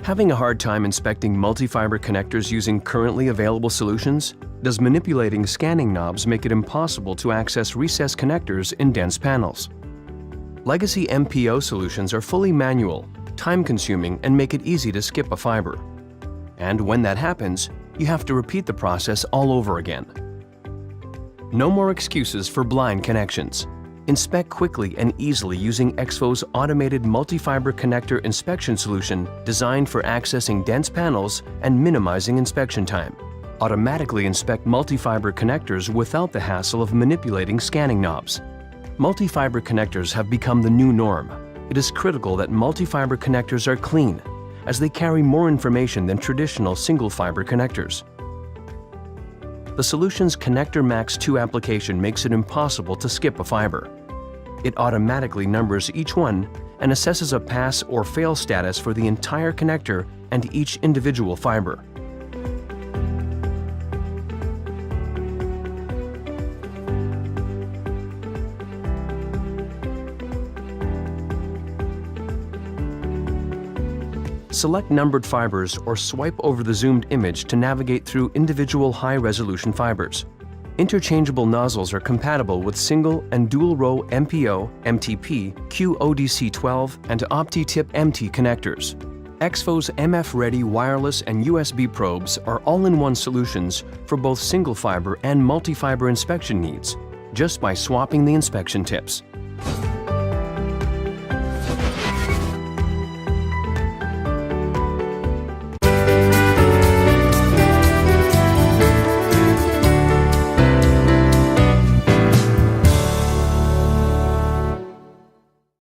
Having a hard time inspecting multi-fiber connectors using currently available solutions? Does manipulating scanning knobs make it impossible to access recessed connectors in dense panels? Legacy MPO solutions are fully manual, time-consuming, and make it easy to skip a fiber. And when that happens, you have to repeat the process all over again. No more excuses for blind connections. Inspect quickly and easily using EXFO's automated multi-fiber connector inspection solution designed for accessing dense panels and minimizing inspection time. Automatically inspect multi-fiber connectors without the hassle of manipulating scanning knobs. Multi-fiber connectors have become the new norm. It is critical that multi-fiber connectors are clean, as they carry more information than traditional single-fiber connectors. The solution's Connector Max 2 application makes it impossible to skip a fiber. It automatically numbers each one and assesses a pass or fail status for the entire connector and each individual fiber. Select numbered fibers or swipe over the zoomed image to navigate through individual high-resolution fibers. Interchangeable nozzles are compatible with single and dual-row MPO, MTP, QODC 12, and OptiTip MT connectors. EXFO's MF-ready wireless and USB probes are all-in-one solutions for both single-fiber and multi-fiber inspection needs, just by swapping the inspection tips.